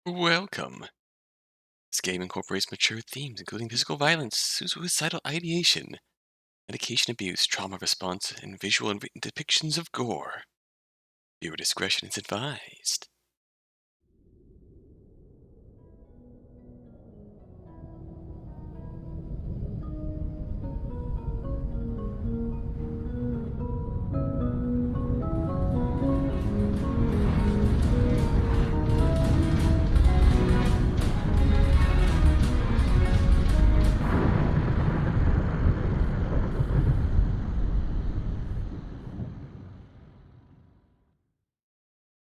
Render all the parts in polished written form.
Welcome. This game incorporates mature themes, including physical violence, suicidal ideation, medication abuse, trauma response, and visual and written depictions of gore. Viewer discretion is advised.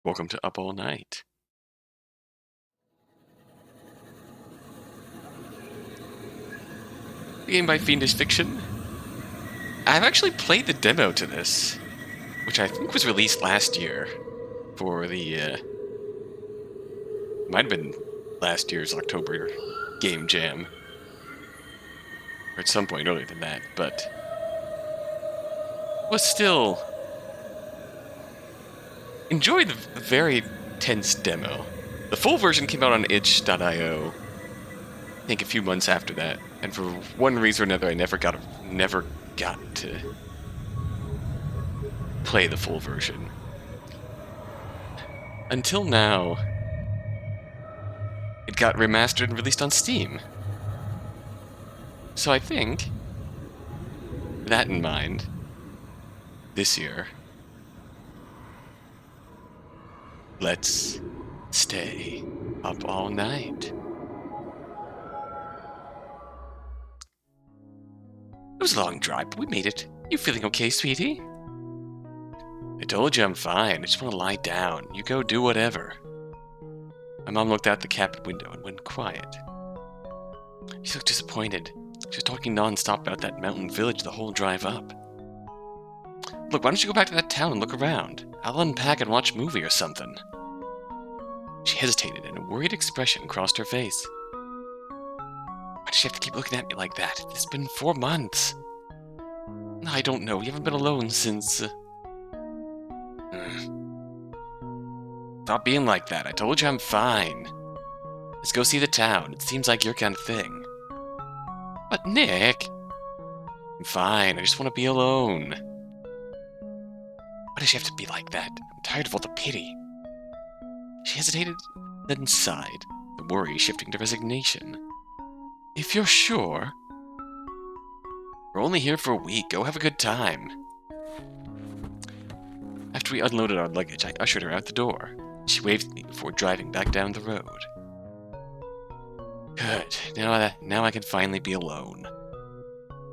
Welcome to Up All Night. The game by Fiendish Fiction. I've actually played the demo to this, which I think was released last year for the, might have been last year's October game jam. Or at some point earlier than that, but was still enjoyed the very tense demo. The full version came out on itch.io, I think a few months after that, and for one reason or another I never got to play the full version. Until now, it got remastered and released on Steam. So I think, that in mind, this year, let's stay up all night. It was a long drive, but we made it. You feeling okay, sweetie? I told you I'm fine. I just want to lie down. You go do whatever. My mom looked out the cabin window and went quiet. She looked disappointed. She was talking non-stop about that mountain village the whole drive up. Look, why don't you go back to that town and look around? I'll unpack and watch a movie or something. She hesitated and a worried expression crossed her face. Why does she have to keep looking at me like that? It's been 4 months. I don't know. You haven't been alone since... Stop being like that. I told you I'm fine. Let's go see the town. It seems like your kind of thing. But Nick... I'm fine. I just want to be alone. Why does she have to be like that? I'm tired of all the pity. She hesitated, then sighed, the worry shifting to resignation. If you're sure... We're only here for a week. Go have a good time. After we unloaded our luggage, I ushered her out the door. She waved at me before driving back down the road. Good. Now I can finally be alone.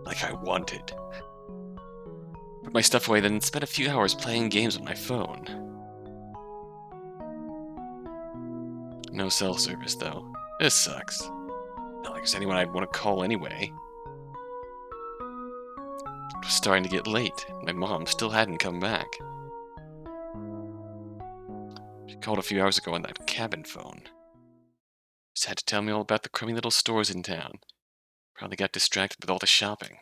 Like I wanted. Put my stuff away, then spent a few hours playing games on my phone. No cell service, though. This sucks. Not like there's anyone I'd want to call anyway. It was starting to get late, and my mom still hadn't come back. She called a few hours ago on that cabin phone. Just had to tell me all about the crummy little stores in town. Probably got distracted with all the shopping.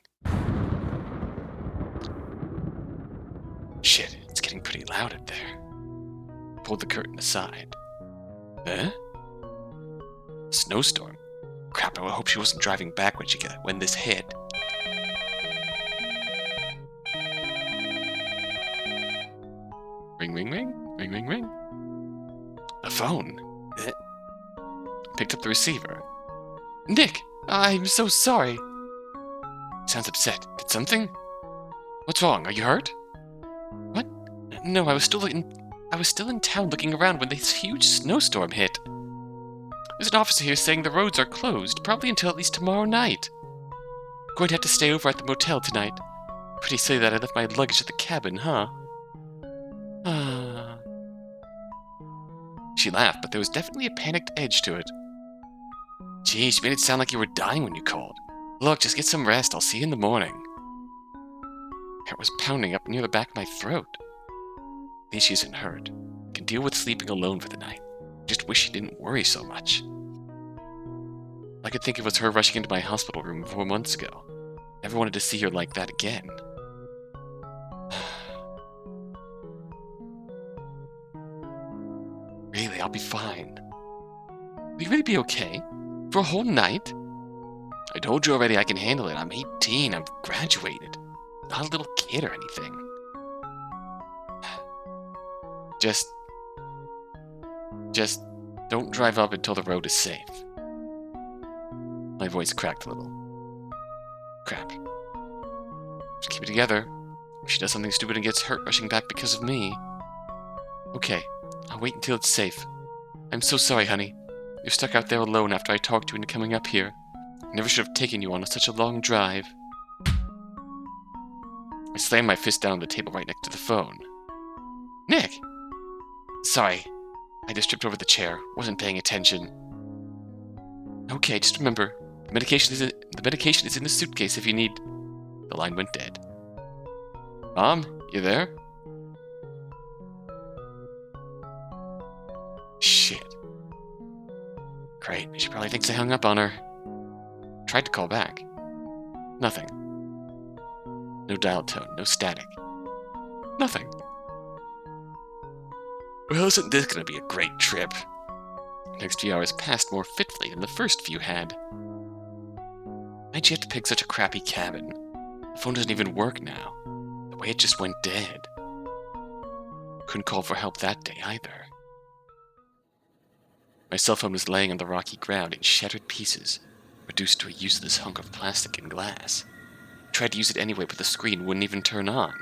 Shit, it's getting pretty loud up there. Pulled the curtain aside. Huh? Snowstorm? Crap, I hope she wasn't driving back when this hit. Ring, ring, ring. Ring, ring, ring. A phone. Picked up the receiver. Nick, I'm so sorry. Sounds upset. Did something? What's wrong? Are you hurt? What? No, I was still in town looking around when this huge snowstorm hit. There's an officer here saying the roads are closed, probably until at least tomorrow night. I'm going to have to stay over at the motel tonight. Pretty silly that I left my luggage at the cabin, huh? She laughed, but there was definitely a panicked edge to it. Geez, you made it sound like you were dying when you called. Look, just get some rest. I'll see you in the morning. Heart was pounding up near the back of my throat. At least she isn't hurt. I can deal with sleeping alone for the night. Just wish she didn't worry so much. All I could think of was her rushing into my hospital room 4 months ago. Never wanted to see her like that again. Really, I'll be fine. Will you really be okay? For a whole night? I told you already I can handle it. I'm 18. I've graduated. Not a little kid or anything. Just don't drive up until the road is safe. My voice cracked a little. Crap. Just keep it together. If she does something stupid and gets hurt rushing back because of me. Okay, I'll wait until it's safe. I'm so sorry, honey. You're stuck out there alone after I talked you into coming up here. I never should have taken you on such a long drive. I slammed my fist down on the table right next to the phone. Nick! Sorry. I just tripped over the chair. Wasn't paying attention. Okay, just remember, the medication is in the suitcase if you need... The line went dead. Mom, you there? Shit. Great, she probably thinks I hung up on her. Tried to call back. Nothing. No dial tone, no static. Nothing. Well, isn't this gonna be a great trip? The next few hours passed more fitfully than the first few had. Why'd you have to pick such a crappy cabin? The phone doesn't even work now. The way it just went dead. Couldn't call for help that day either. My cell phone was laying on the rocky ground in shattered pieces, reduced to a useless hunk of plastic and glass. I tried to use it anyway, but the screen wouldn't even turn on.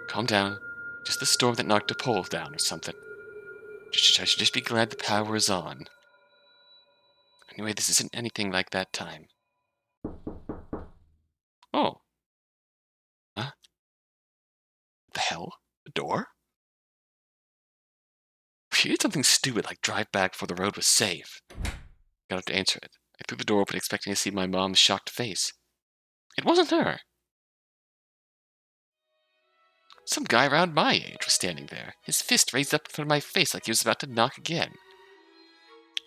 Calm down. Just the storm that knocked a pole down or something. I should just be glad the power is on. Anyway, this isn't anything like that time. Oh. Huh? What the hell? The door? She did something stupid like drive back before the road was safe. Got up to answer it. I threw the door open expecting to see my mom's shocked face. It wasn't her. Some guy around my age was standing there, his fist raised up in front of my face like he was about to knock again.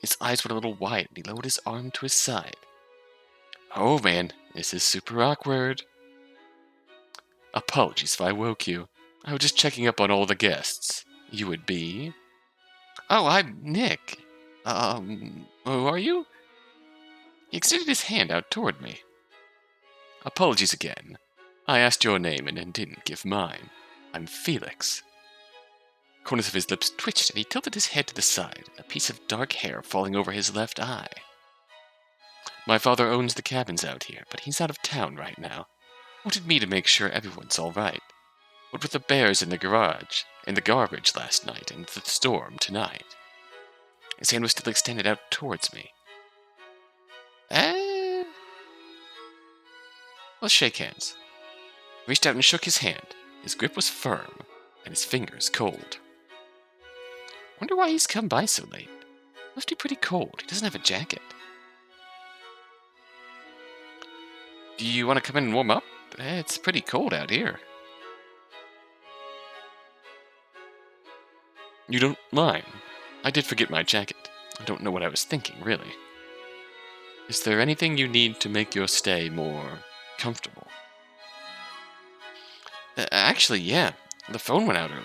His eyes were a little wide, and he lowered his arm to his side. Oh man, this is super awkward. Apologies if I woke you. I was just checking up on all the guests. You would be? Oh, I'm Nick. Who are you? He extended his hand out toward me. Apologies again. I asked your name and didn't give mine. I'm Felix. Corners of his lips twitched and he tilted his head to the side, a piece of dark hair falling over his left eye. My father owns the cabins out here, but he's out of town right now. Wanted me to make sure everyone's all right. What with the bears in the garage, and the garbage last night, and the storm tonight. His hand was still extended out towards me. Let's shake hands. He reached out and shook his hand. His grip was firm, and his fingers cold. Wonder why he's come by so late. Must be pretty cold. He doesn't have a jacket. Do you want to come in and warm up? It's pretty cold out here. You don't mind? I did forget my jacket. I don't know what I was thinking, really. Is there anything you need to make your stay more comfortable? Actually, yeah. The phone went out earlier.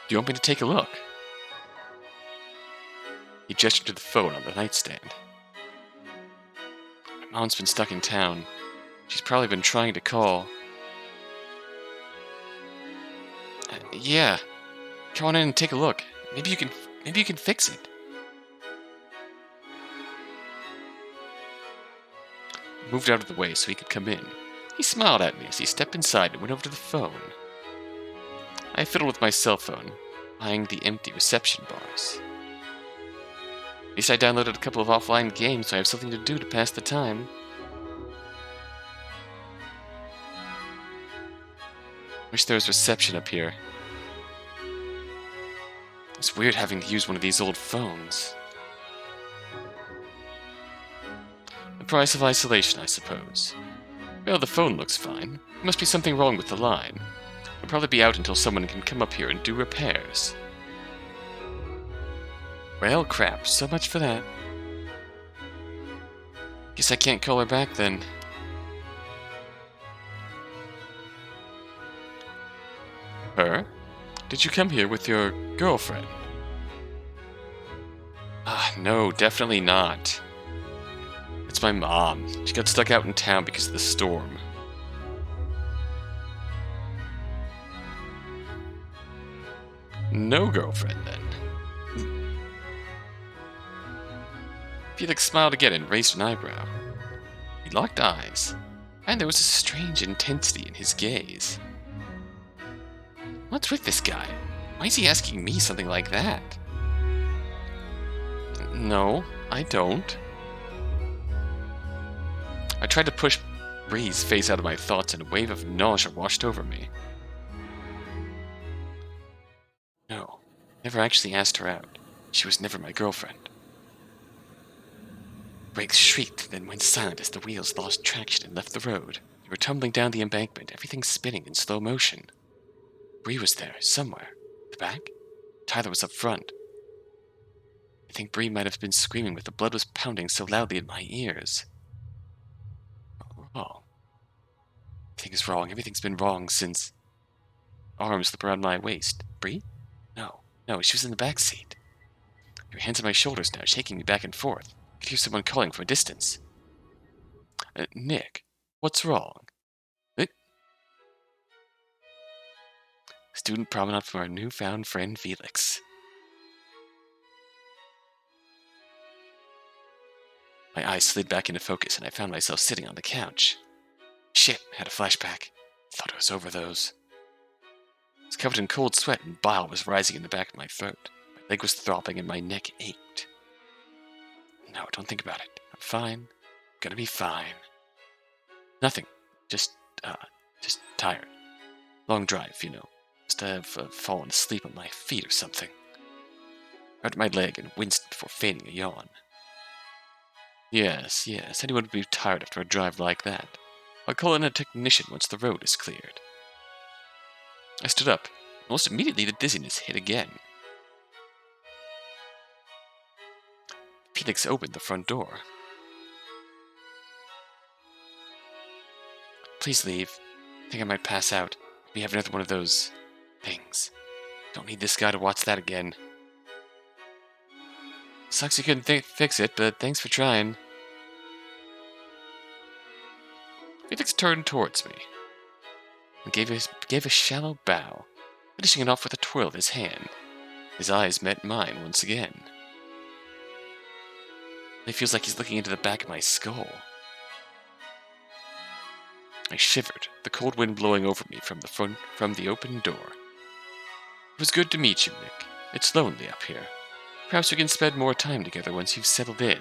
Do you want me to take a look? He gestured to the phone on the nightstand. My mom's been stuck in town. She's probably been trying to call. Yeah. Come on in and take a look. Maybe you can fix it. I moved out of the way so he could come in. He smiled at me as he stepped inside and went over to the phone. I fiddled with my cell phone, eyeing the empty reception bars. At least I downloaded a couple of offline games so I have something to do to pass the time. Wish there was reception up here. It's weird having to use one of these old phones. The price of isolation, I suppose. Well, the phone looks fine. There must be something wrong with the line. It'll probably be out until someone can come up here and do repairs. Well, crap. So much for that. Guess I can't call her back then. Her? Did you come here with your girlfriend? No, definitely not. It's my mom. She got stuck out in town because of the storm. No girlfriend, then. Felix smiled again and raised an eyebrow. We locked eyes, and there was a strange intensity in his gaze. What's with this guy? Why is he asking me something like that? No, I don't. I tried to push Bree's face out of my thoughts, and a wave of nausea washed over me. No, never actually asked her out. She was never my girlfriend. Brakes shrieked, then went silent as the wheels lost traction and left the road. We were tumbling down the embankment, everything spinning in slow motion. Bree was there, somewhere. The back? Tyler was up front. I think Bree might have been screaming, but the blood was pounding so loudly in my ears. Oh. Everything is wrong. Everything's been wrong since... Arms slip around my waist. Bree? No, she was in the back seat. Her hands on my shoulders now, shaking me back and forth. I could hear someone calling from a distance. Nick, what's wrong? Student promenade from our newfound friend Felix. My eyes slid back into focus, and I found myself sitting on the couch. Shit, had a flashback. Thought it was over those. I was covered in cold sweat, and bile was rising in the back of my throat. My leg was throbbing, and my neck ached. No, don't think about it. I'm fine. Gonna be fine. Nothing. Just tired. Long drive, you know. Must have fallen asleep on my feet or something. I hurt my leg and winced before feigning a yawn. Yes, anyone would be tired after a drive like that. I'll call in a technician once the road is cleared. I stood up. Almost immediately the dizziness hit again. Felix opened the front door. Please leave. I think I might pass out. We have another one of those things. Don't need this guy to watch that again. Sucks you couldn't fix it, but thanks for trying. Felix turned towards me and gave a shallow bow, finishing it off with a twirl of his hand. His eyes met mine once again. It feels like he's looking into the back of my skull. I shivered, the cold wind blowing over me from the open door. It was good to meet you, Nick. It's lonely up here. Perhaps we can spend more time together once you've settled in.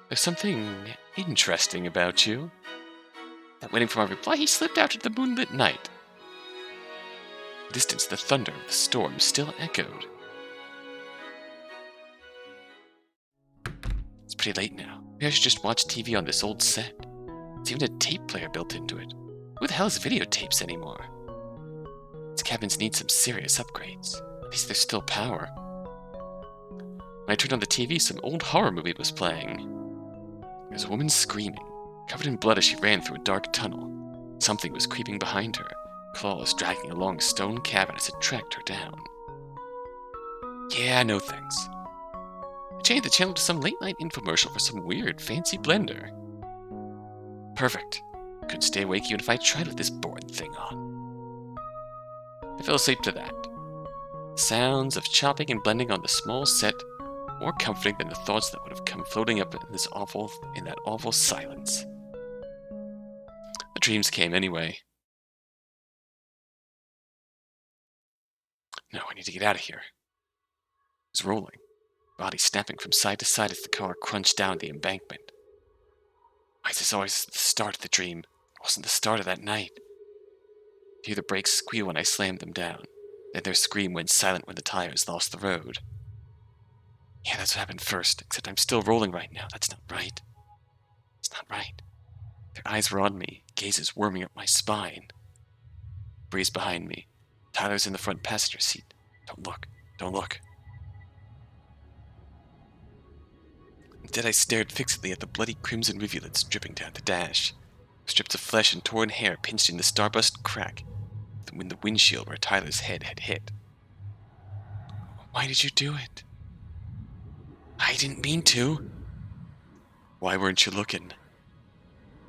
There's something interesting about you. Not waiting for my reply, he slipped out into the moonlit night. In the distance, the thunder of the storm still echoed. It's pretty late now. Maybe I should just watch TV on this old set. There's even a tape player built into it. Who the hell has videotapes anymore? These cabins need some serious upgrades. At least there's still power. When I turned on the TV, some old horror movie was playing. There was a woman screaming, covered in blood as she ran through a dark tunnel. Something was creeping behind her, claws dragging along a stone cabin as it tracked her down. Yeah, no thanks. I changed the channel to some late-night infomercial for some weird, fancy blender. Perfect. Couldn't stay awake even if I tried with this boring thing on. I fell asleep to that. Sounds of chopping and blending on the small set, more comforting than the thoughts that would have come floating up in that awful silence. The dreams came anyway. No, I need to get out of here. I was rolling, body snapping from side to side as the car crunched down the embankment. Why is this always the start of the dream? It wasn't the start of that night. I hear the brakes squeal when I slammed them down. Then their scream went silent when the tires lost the road. Yeah, that's what happened first, except I'm still rolling right now. That's not right. It's not right. Their eyes were on me, gazes worming up my spine. Bree's behind me. Tyler's in the front passenger seat. Don't look. Don't look. Instead, I stared fixedly at the bloody crimson rivulets dripping down the dash. Strips of flesh and torn hair pinched in the starburst crack when the windshield where Tyler's head had hit. Why did you do it? I didn't mean to. Why weren't you looking?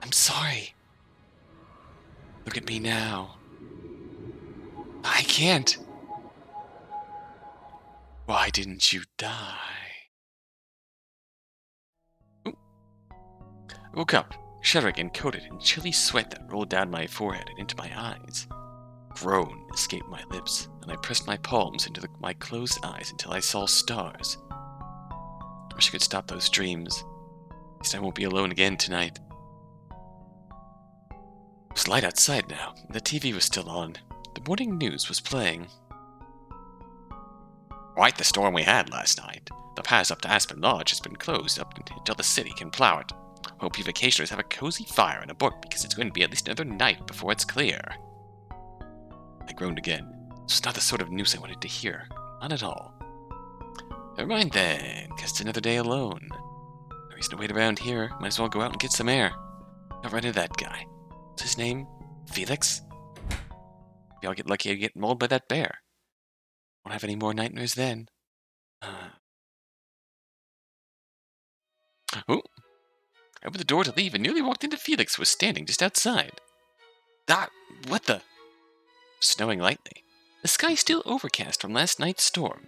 I'm sorry. Look at me now. I can't. Why didn't you die? Ooh. I woke up, shuddering and coated in chilly sweat that rolled down my forehead and into my eyes. A groan escaped my lips, and I pressed my palms into my closed eyes until I saw stars. I wish I could stop those dreams. At least I won't be alone again tonight. It was light outside now, and the TV was still on. The morning news was playing. Quite the storm we had last night. The pass up to Aspen Lodge has been closed up until the city can plow it. Hope you vacationers have a cozy fire and a book because it's going to be at least another night before it's clear. I groaned again. This was not the sort of news I wanted to hear. Not at all. Never mind then, because it's another day alone. No reason to wait around here. Might as well go out and get some air. I'll run into that guy. What's his name? Felix? Maybe I'll get lucky and get mauled by that bear. Won't have any more nightmares then. Oh! I opened the door to leave and nearly walked into Felix, who was standing just outside. What the? Snowing lightly. The sky still overcast from last night's storm.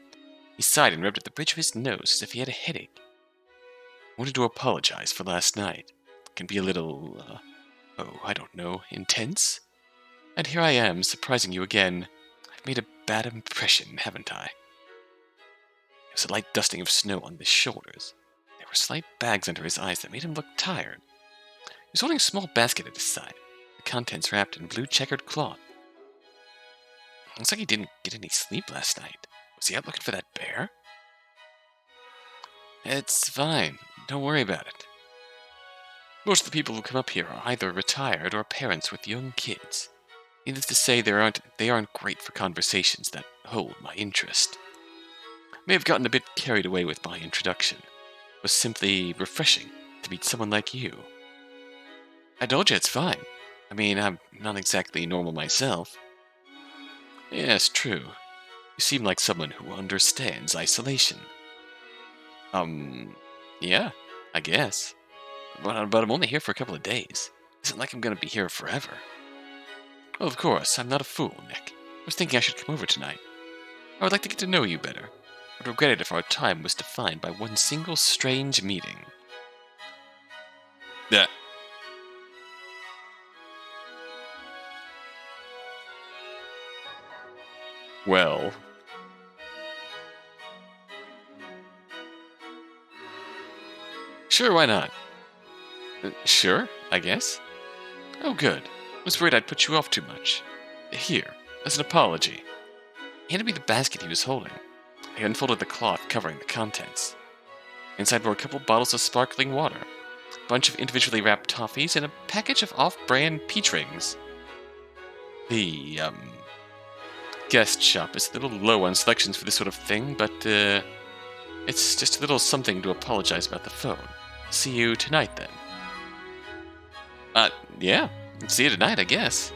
He sighed and rubbed at the bridge of his nose as if he had a headache. I wanted to apologize for last night. It can be a little, I don't know, intense? And here I am, surprising you again. I've made a bad impression, haven't I? There was a light dusting of snow on his shoulders. There were slight bags under his eyes that made him look tired. He was holding a small basket at his side, the contents wrapped in blue checkered cloth. Looks like he didn't get any sleep last night. Was he out looking for that bear? It's fine. Don't worry about it. Most of the people who come up here are either retired or parents with young kids. Needless to say, they aren't great for conversations that hold my interest. I may have gotten a bit carried away with my introduction. It was simply refreshing to meet someone like you. I told you it's fine. I mean, I'm not exactly normal myself. Yes, true. You seem like someone who understands isolation. Yeah, I guess. But I'm only here for a couple of days. Isn't like I'm gonna be here forever. Well, of course, I'm not a fool, Nick. I was thinking I should come over tonight. I would like to get to know you better. I would regret it if our time was defined by one single strange meeting. Well... Sure, why not? Sure, I guess. Oh, good. I was worried I'd put you off too much. Here, as an apology. He handed me the basket he was holding. I unfolded the cloth covering the contents. Inside were a couple bottles of sparkling water, a bunch of individually wrapped toffees, and a package of off-brand peach rings. The, guest shop is a little low on selections for this sort of thing, but, it's just a little something to apologize about the phone. See you tonight, then. Yeah. See you tonight, I guess.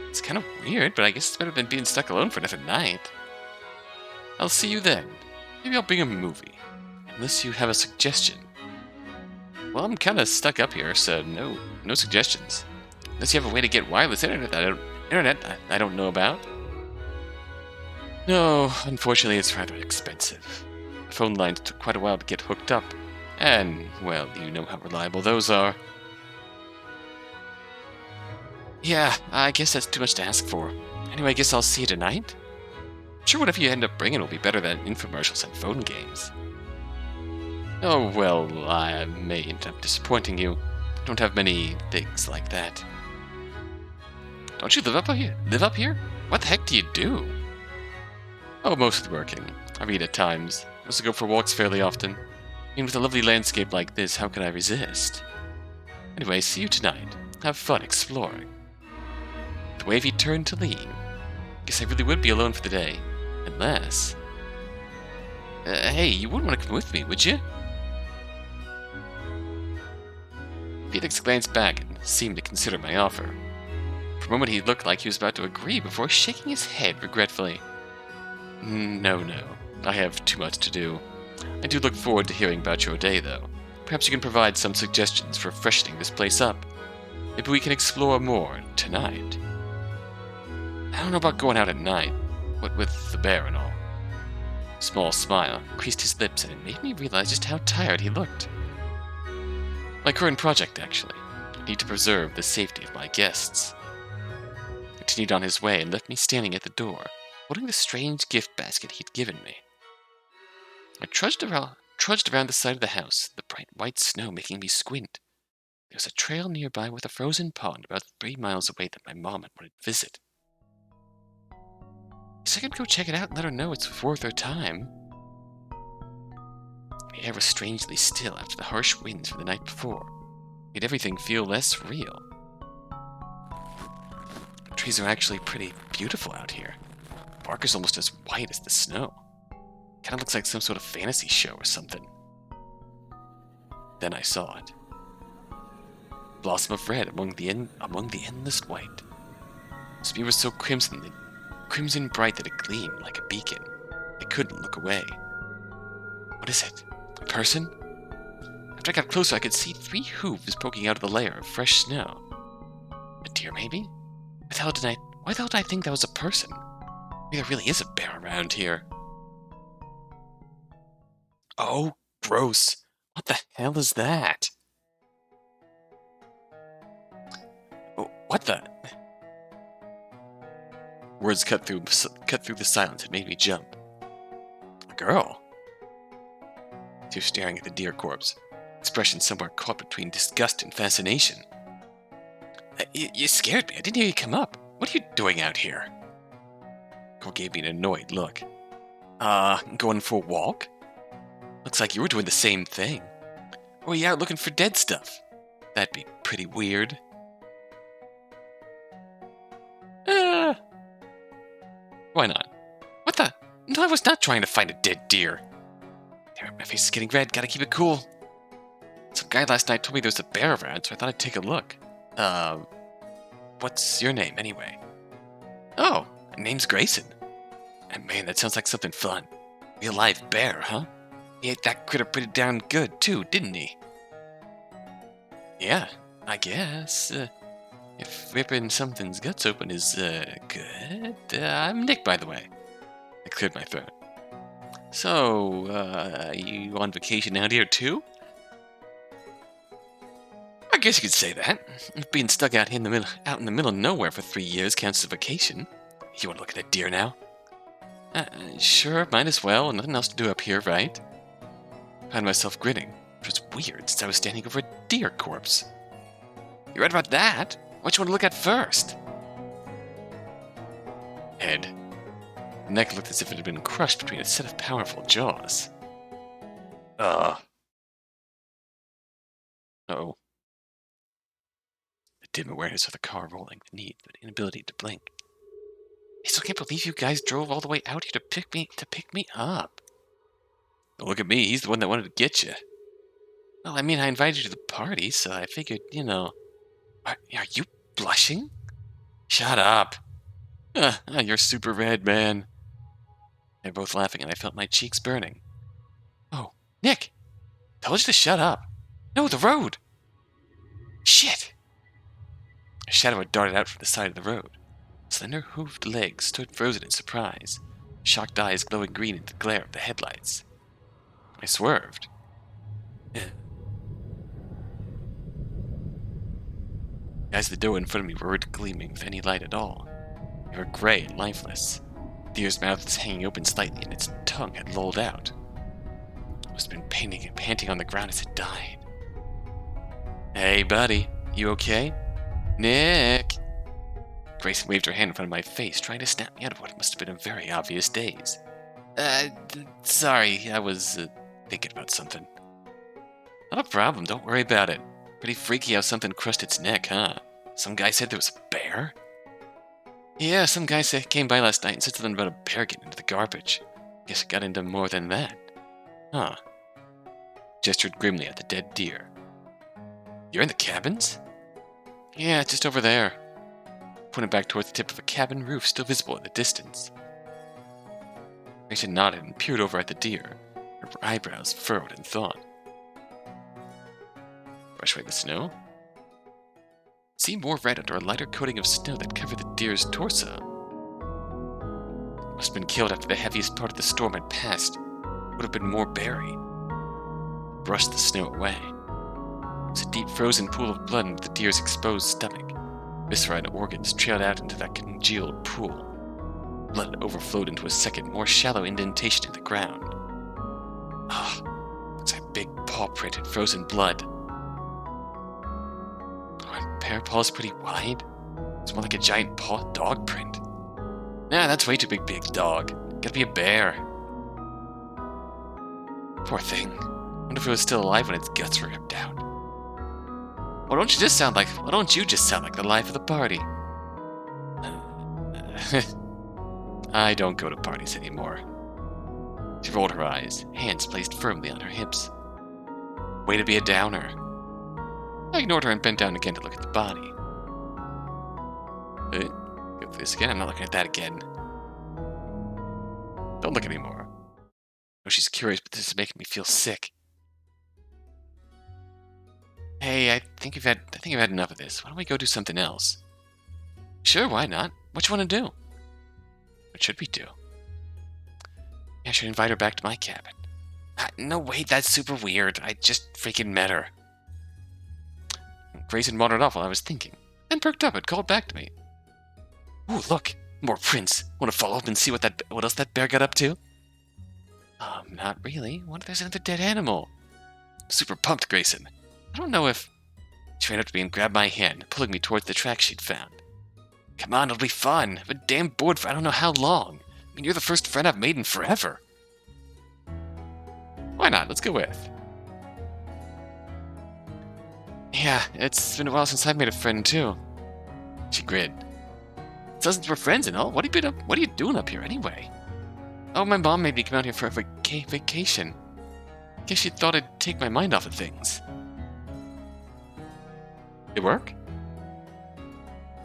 It's kind of weird, but I guess it's better than being stuck alone for another night. I'll see you then. Maybe I'll bring a movie. Unless you have a suggestion. Well, I'm kind of stuck up here, so no suggestions. Unless you have a way to get wireless internet I don't know about. No, unfortunately it's rather expensive. The phone lines took quite a while to get hooked up. And, well, you know how reliable those are. Yeah, I guess that's too much to ask for. Anyway, I guess I'll see you tonight. Sure, whatever you end up bringing will be better than infomercials and phone games. Oh, well, I may end up disappointing you. I don't have many things like that. Don't you live up here? What the heck do you do? Oh, mostly working. I read at times. I also go for walks fairly often. I mean, with a lovely landscape like this, how can I resist? Anyway, see you tonight. Have fun exploring. The wavy turned to leave. Guess I really would be alone for the day. Unless... hey, you wouldn't want to come with me, would you? Felix glanced back and seemed to consider my offer. For a moment he looked like he was about to agree before shaking his head regretfully. No. I have too much to do. I do look forward to hearing about your day, though. Perhaps you can provide some suggestions for freshening this place up. Maybe we can explore more tonight. I don't know about going out at night, what with the bear and all. A small smile creased his lips, and it made me realize just how tired he looked. My current project, actually. I need to preserve the safety of my guests. He continued on his way and left me standing at the door, holding the strange gift basket he'd given me. I trudged around the side of the house, the bright white snow making me squint. There was a trail nearby with a frozen pond about 3 miles away that my mom had wanted to visit. So I could go check it out and let her know it's worth her time. The air was strangely still after the harsh winds from the night before. It made everything feel less real. The trees are actually pretty beautiful out here. The bark is almost as white as the snow. Kind of looks like some sort of fantasy show or something. Then I saw it. Blossom of red among the endless white. The spear was so crimson bright that it gleamed like a beacon. I couldn't look away. What is it? A person? After I got closer, I could see 3 hooves poking out of the layer of fresh snow. A deer, maybe? Why the hell did I think that was a person? Maybe there really is a bear around here. Oh, gross. What the hell is that? Oh, what the? Words cut through the silence and made me jump. A girl? She was staring at the deer corpse, expression somewhere caught between disgust and fascination. You scared me. I didn't hear you come up. What are you doing out here? Girl gave me an annoyed look. Going for a walk? Looks like you were doing the same thing. Or were you out looking for dead stuff? That'd be pretty weird. Why not? What the? No, I was not trying to find a dead deer. Damn it, my face is getting red. Gotta keep it cool. Some guy last night told me there's a bear around, so I thought I'd take a look. What's your name, anyway? Oh, my name's Grayson. And man, that sounds like something fun. Real live bear, huh? He ate that critter pretty darn good, too, didn't he? Yeah, I guess. If ripping something's guts open is, good. I'm Nick, by the way. I cleared my throat. So, you on vacation out here, too? I guess you could say that. Being stuck out in the middle of nowhere for 3 years counts as a vacation. You want to look at a deer now? Sure, might as well. Nothing else to do up here, right? I found myself grinning, which was weird since I was standing over a deer corpse. You're right about that. What you want to look at first? Head. The neck looked as if it had been crushed between a set of powerful jaws. Uh-oh. The dim awareness of the car rolling, the need, but inability to blink. I still can't believe you guys drove all the way out here to pick me up. Well, look at me, he's the one that wanted to get you. Well, I mean, I invited you to the party, so I figured, you know... Are you blushing? Shut up. You're super red, man. They were both laughing, and I felt my cheeks burning. Oh, Nick! Told you to shut up. No, the road! Shit! A shadow had darted out from the side of the road. Slender hooved legs stood frozen in surprise, shocked eyes glowing green in the glare of the headlights. I swerved. As the doe in front of me weren't gleaming with any light at all. They were gray and lifeless. The deer's mouth was hanging open slightly, and its tongue had lolled out. It must have been panting on the ground as it died. Hey, buddy, you okay? Nick! Grayson waved her hand in front of my face, trying to snap me out of what must have been a very obvious daze. Sorry, I was thinking about something. Not a problem, don't worry about it. Pretty freaky how something crushed its neck, huh? Some guy said there was a bear? Yeah, some guy came by last night and said something about a bear getting into the garbage. Guess it got into more than that. Huh. Gestured grimly at the dead deer. You're in the cabins? Yeah, just over there. Pointed back towards the tip of a cabin roof still visible in the distance. Grayson nodded and peered over at the deer, her eyebrows furrowed in thought. Brush away the snow? It seemed more red under a lighter coating of snow that covered the deer's torso. It must have been killed after the heaviest part of the storm had passed. It would have been more berry. Brushed the snow away. It was a deep frozen pool of blood under the deer's exposed stomach. Viscera and organs trailed out into that congealed pool. Blood overflowed into a second, more shallow indentation in the ground. Ah, looks like a big paw print in frozen blood. Oh, pair paws pretty wide. It's more like a giant paw dog print. Nah, that's way too big dog. Gotta be a bear. Poor thing. Wonder if it was still alive when its guts were ripped out. Why don't you just sound like the life of the party? I don't go to parties anymore. She rolled her eyes, hands placed firmly on her hips. Way to be a downer. I ignored her and bent down again to look at the body. Go for this again. I'm not looking at that again. Don't look anymore. Oh, she's curious, but this is making me feel sick. Hey, I think I've had enough of this. Why don't we go do something else? Sure, why not? What you want to do? What should we do? Yeah, I should invite her back to my cabin. No, wait, that's super weird. I just freaking met her. Grayson wandered off while I was thinking, then perked up and called back to me. Ooh, look, more prints. Want to follow up and see what else that bear got up to? Not really. What if there's another dead animal? Super pumped, Grayson. I don't know if... She ran up to me and grabbed my hand, pulling me towards the track she'd found. Come on, it'll be fun. I've been damn bored for I don't know how long. I mean, you're the first friend I've made in forever. Why not? Let's go with. Yeah, it's been a while since I've made a friend, too. She grinned. Since we're friends and all, what are you doing up here anyway? Oh, my mom made me come out here for a vacation. Guess she thought I'd take my mind off of things. It work?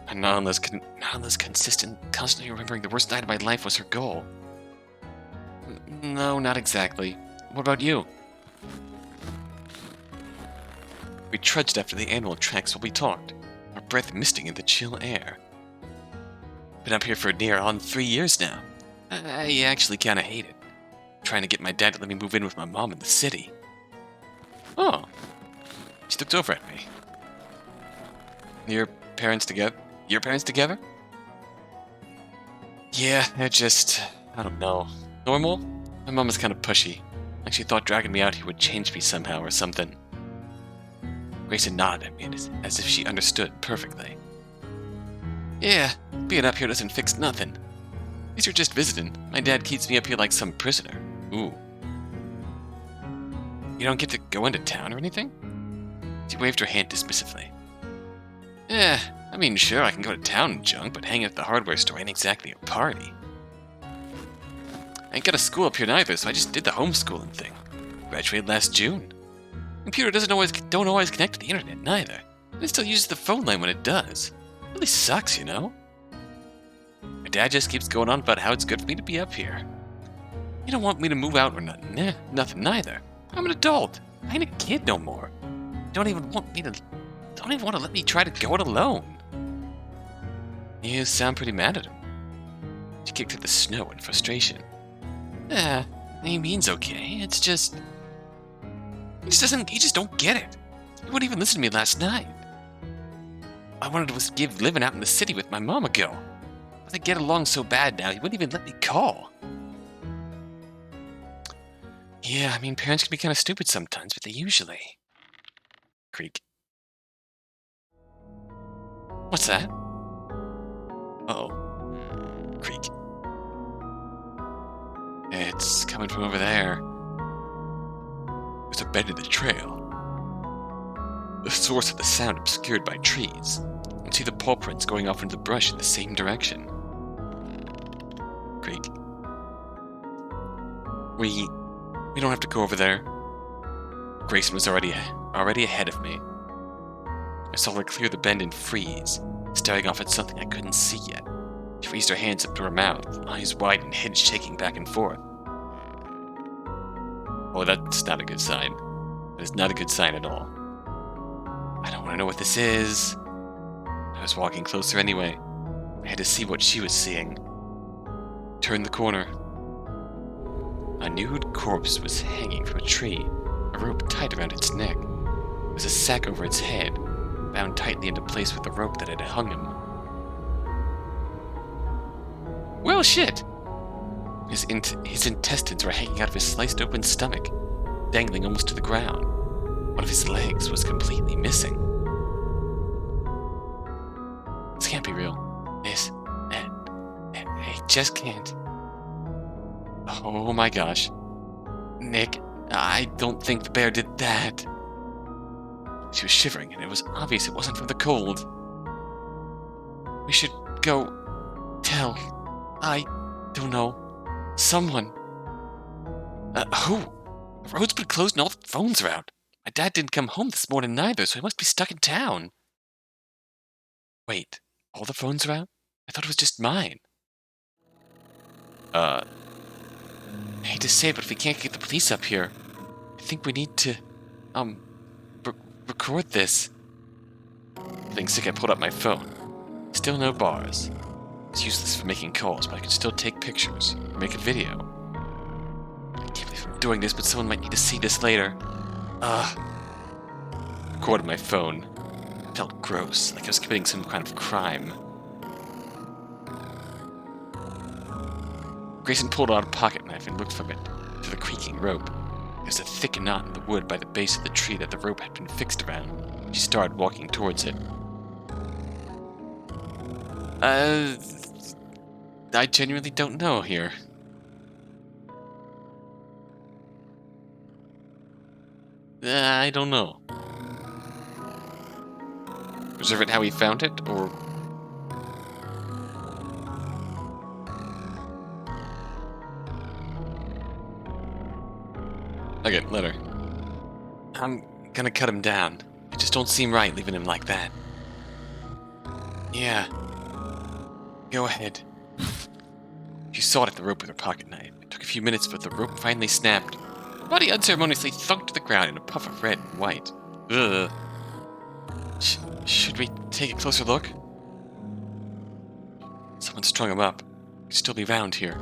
And not unless consistent, constantly remembering the worst night of my life was her goal. No, not exactly. What about you? We trudged after the animal tracks while we talked, our breath misting in the chill air. Been up here for near on 3 years now. I actually kinda hate it. Trying to get my dad to let me move in with my mom in the city. Oh. She looked over at me. Your parents together? Yeah, they're just... I don't know. Normal? My mom is kind of pushy. Like she thought dragging me out here would change me somehow or something. Grayson nodded at me as if she understood perfectly. Yeah, being up here doesn't fix nothing. At least you're just visiting. My dad keeps me up here like some prisoner. Ooh. You don't get to go into town or anything? She waved her hand dismissively. Yeah, I mean, sure, I can go to town and junk, but hanging at the hardware store ain't exactly a party. I ain't got a school up here neither, so I just did the homeschooling thing. Graduated last June. Computer don't always connect to the internet neither. And it still uses the phone line when it does. It really sucks, you know? My dad just keeps going on about how it's good for me to be up here. You don't want me to move out or nothing. Nah, nothing neither. I'm an adult. I ain't a kid no more. Don't even want to let me try to go it alone. You sound pretty mad at him. She kicked at the snow in frustration. He means okay. It's just... He just don't get it. He wouldn't even listen to me last night. I wanted to give living out in the city with my mom a go. But they get along so bad now, he wouldn't even let me call. Yeah, I mean, parents can be kind of stupid sometimes, but they usually... Creak. What's that? Uh-oh. Creak. It's coming from over there. There's a bend in the trail. The source of the sound obscured by trees. You can see the paw prints going off into the brush in the same direction. Creak. We don't have to go over there. Grayson was already ahead of me. I saw her clear the bend and freeze, staring off at something I couldn't see yet. She raised her hands up to her mouth, eyes wide and head shaking back and forth. Oh, that's not a good sign. That is not a good sign at all. I don't want to know what this is. I was walking closer anyway. I had to see what she was seeing. Turned the corner. A nude corpse was hanging from a tree, a rope tied around its neck. There was a sack over its head, bound tightly into place with the rope that had hung him. Well, shit! His intestines were hanging out of his sliced open stomach, dangling almost to the ground. One of his legs was completely missing. This can't be real. It just can't. Oh my gosh. Nick, I don't think the bear did that. She was shivering, and it was obvious it wasn't from the cold. We should go tell. I don't know. Someone. Who? The road's been closed and all the phones are out. My dad didn't come home this morning neither, so he must be stuck in town. Wait, all the phones are out? I thought it was just mine. I hate to say it, but if we can't get the police up here, I think we need to, record this. Feeling sick, I pulled up my phone. Still no bars. It's useless for making calls, but I could still take pictures, or make a video. I can't believe I'm doing this, but someone might need to see this later. Recorded my phone. It felt gross, like I was committing some kind of crime. Grayson pulled out a pocket knife and looked from it to the creaking rope. There was a thick knot in the wood by the base of the tree that the rope had been fixed around. She started walking towards it. I genuinely don't know here. I don't know. Preserve it how he found it, or... Okay, let her. I'm gonna cut him down. It just don't seem right leaving him like that. Yeah. Go ahead. She sawed at the rope with her pocket knife. It took a few minutes, but the rope finally snapped. Her body unceremoniously thunked to the ground in a puff of red and white. Ugh. Should we take a closer look? Someone strung him up. He'd still be round here.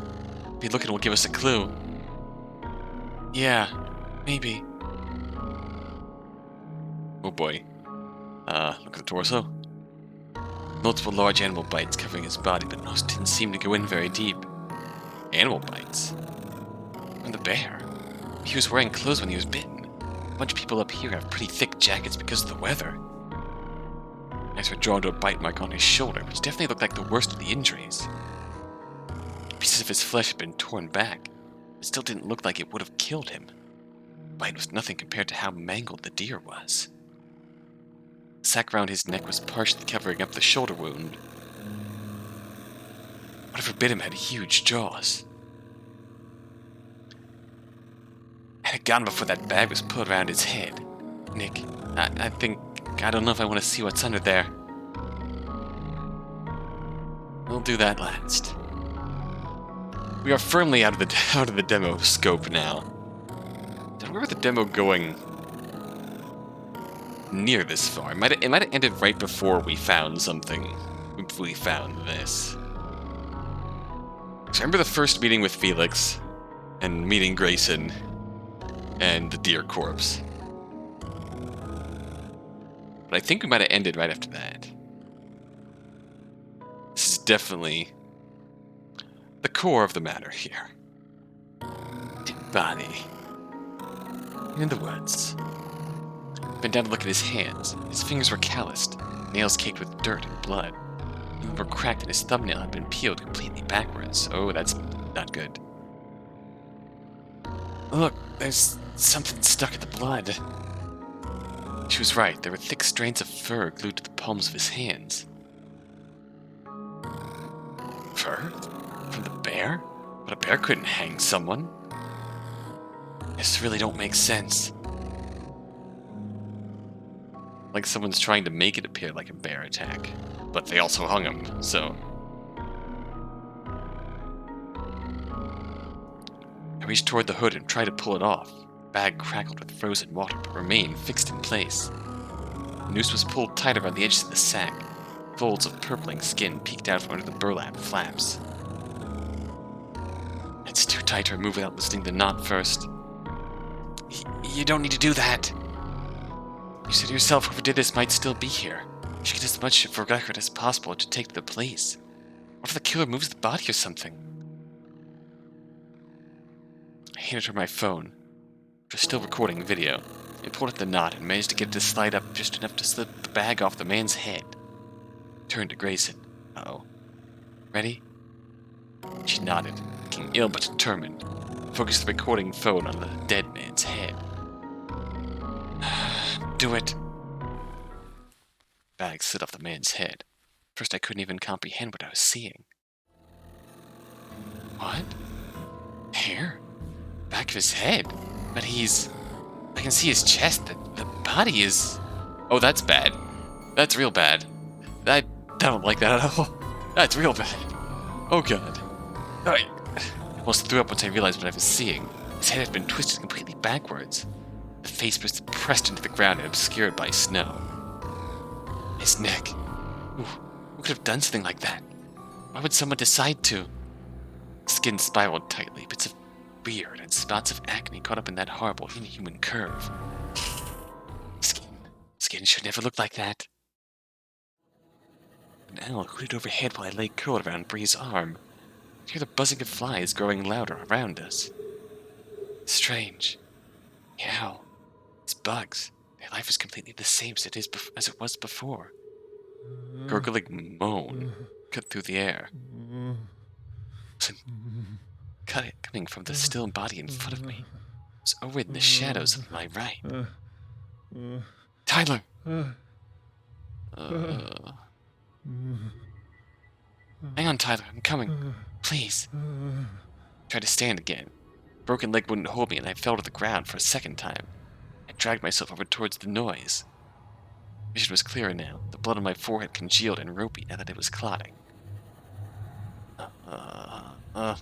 Be looking will give us a clue. Yeah, maybe. Oh boy. Look at the torso. Multiple large animal bites covering his body, but most didn't seem to go in very deep. Animal bites? From the bear. He was wearing clothes when he was bitten. A bunch of people up here have pretty thick jackets because of the weather. Eyes were drawn to a bite mark on his shoulder, which definitely looked like the worst of the injuries. Pieces of his flesh had been torn back. It still didn't look like it would have killed him. The bite was nothing compared to how mangled the deer was. The sack around his neck was partially covering up the shoulder wound. Whatever bit him had huge jaws. Had it gone before that bag was put around his head. Nick, I don't know if I want to see what's under there. We'll do that last. We are firmly out of the demo scope now. Don't remember the demo going near this far. It might have ended right before we found something. We found this. So I remember the first meeting with Felix and meeting Grayson and the deer corpse. But I think we might have ended right after that. This is definitely the core of the matter here. Dead body. In the woods. Bent down to look at his hands. His fingers were calloused, nails caked with dirt and blood. Them were cracked and his thumbnail had been peeled completely backwards. Oh, that's not good. Look, there's something stuck in the blood. She was right. There were thick strands of fur glued to the palms of his hands. Fur? From the bear? But a bear couldn't hang someone. This really don't make sense. Like someone's trying to make it appear like a bear attack. But they also hung him, so... I reached toward the hood and tried to pull it off. bag crackled with frozen water, but remained fixed in place. The noose was pulled tight around the edges of the sack. Folds of purpling skin peeked out from under the burlap flaps. It's too tight to remove without listening to the knot first. You don't need to do that. You said yourself whoever did this might still be here. You should get as much of a record as possible to take to the police. What if the killer moves the body or something? I handed her my phone, which was still recording the video, and pulled at the knot and managed to get it to slide up just enough to slip the bag off the man's head. Turned to Grayson. Uh-oh. Ready? She nodded, looking ill but determined. Focused the recording phone on the dead man's head. Do it. Bag slid off the man's head. First I couldn't even comprehend what I was seeing. What? Hair? Back of his head? But I can see his chest. The body is... Oh, that's bad. That's real bad. I don't like that at all. That's real bad. Oh god. I almost threw up once I realized what I was seeing. His head had been twisted completely backwards. The face was pressed into the ground and obscured by snow. His neck. Ooh, who could have done something like that? Why would someone decide to? Skin spiraled tightly, bits of beard and spots of acne caught up in that horrible inhuman curve. Skin should never look like that. An owl hooted overhead while I lay curled around Bree's arm. I could hear the buzzing of flies growing louder around us. Strange. The owl. These bugs. Their life is completely the same as it was before. Gurgling moan cut through the air. Coming from the still body in front of me. It was over in the shadows on my right. Tyler! Hang on, Tyler, I'm coming. Please. Tried to stand again. Broken leg wouldn't hold me and I fell to the ground for a second time. I dragged myself over towards the noise. Vision was clearer now. The blood on my forehead congealed and ropey now that it was clotting. I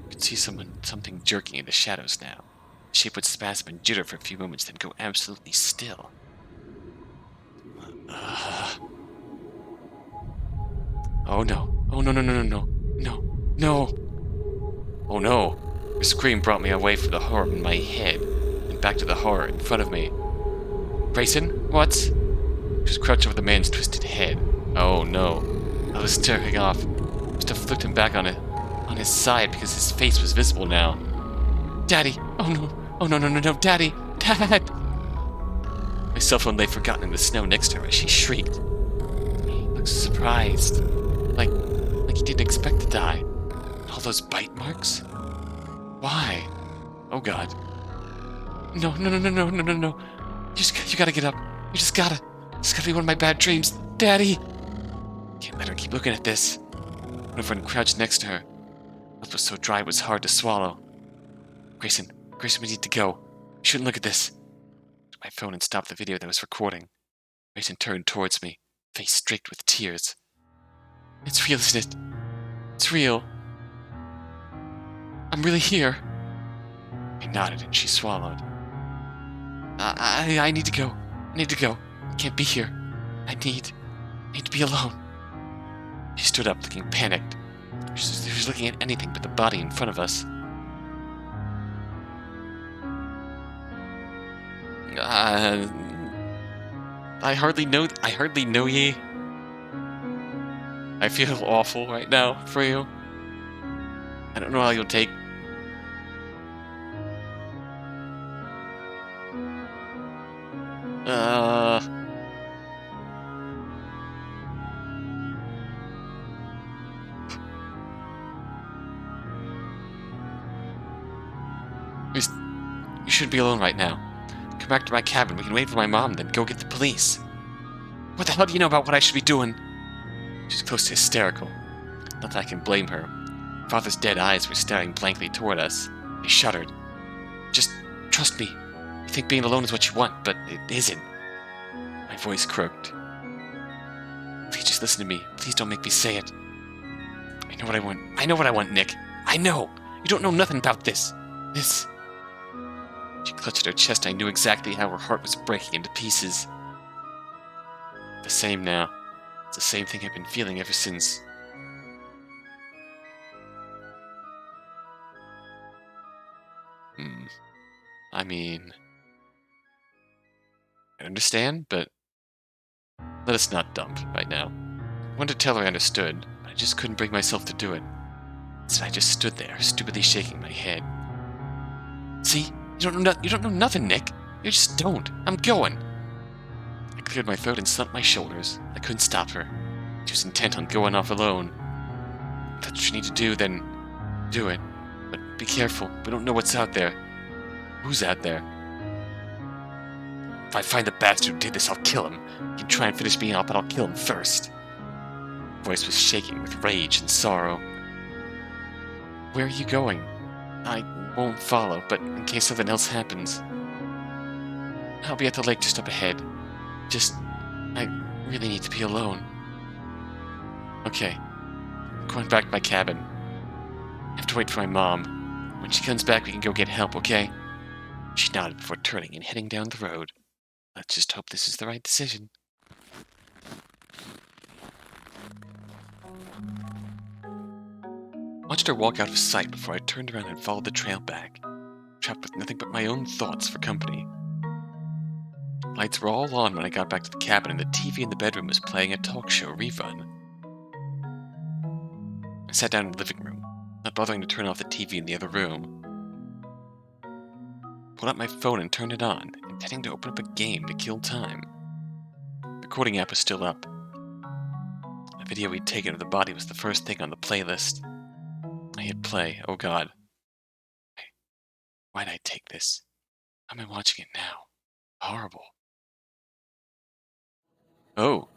could see something jerking in the shadows now. The shape would spasm and jitter for a few moments, then go absolutely still. Oh no. Oh no, no, no, no, no. No. No. Oh no. Her scream brought me away from the horror in my head and back to the horror in front of me. Grayson? What? She was crouched over the man's twisted head. Oh no. I was tearing off. I must have flipped him back on his side because his face was visible now. Daddy! Oh no! Oh no, no, no, no, Daddy! Dad! My cell phone lay forgotten in the snow next to her as she shrieked. He looked surprised. Like he didn't expect to die. And all those bite marks? Why? Oh god. No, no, no, no, no, no, no, no. You gotta get up. You just gotta. This gotta be one of my bad dreams. Daddy! Can't let her keep looking at this. One of them crouched next to her. Mouth was so dry it was hard to swallow. Grayson, we need to go. You shouldn't look at this. I took my phone and stopped the video that was recording. Grayson turned towards me, face streaked with tears. It's real, isn't it? It's real. I'm really here. I nodded and she swallowed. I need to go. I need to go. I can't be here. I need to be alone. She stood up, looking panicked. She was looking at anything but the body in front of us. I hardly know ye. I feel awful right now for you. I don't know how you'll take. You should be alone right now. Come back to my cabin. We can wait for my mom, then go get the police. What the hell do you know about what I should be doing? She's close to hysterical. Not that I can blame her. Father's dead eyes were staring blankly toward us. I shuddered. Just trust me. You think being alone is what you want, but it isn't. My voice croaked. Please just listen to me. Please don't make me say it. I know what I want. I know what I want, Nick. I know. You don't know nothing about this. She clutched at her chest. I knew exactly how her heart was breaking into pieces. The same now. It's the same thing I've been feeling ever since. I mean, I understand, but let us not dump right now. I wanted to tell her I understood, but I just couldn't bring myself to do it. So I just stood there, stupidly shaking my head. See? You don't know nothing, Nick. You just don't. I'm going. I cleared my throat and slumped my shoulders. I couldn't stop her. She was intent on going off alone. If that's what you need to do, then do it. But be careful. We don't know what's out there. Who's out there? If I find the bastard who did this, I'll kill him. He can try and finish me off, but I'll kill him first. Her voice was shaking with rage and sorrow. Where are you going? I won't follow, but in case something else happens. I'll be at the lake just up ahead. I really need to be alone. Okay. I'm going back to my cabin. I have to wait for my mom. When she comes back, we can go get help, okay? She nodded before turning and heading down the road. Let's just hope this is the right decision. I watched her walk out of sight before I turned around and followed the trail back, trapped with nothing but my own thoughts for company. Lights were all on when I got back to the cabin, and the TV in the bedroom was playing a talk show rerun. I sat down in the living room, not bothering to turn off the TV in the other room. Pulled out my phone and turned it on, intending to open up a game to kill time. The recording app was still up. The video we'd taken of the body was the first thing on the playlist. I hit play. Oh god. Why'd I take this? How am I watching it now? Horrible. Oh.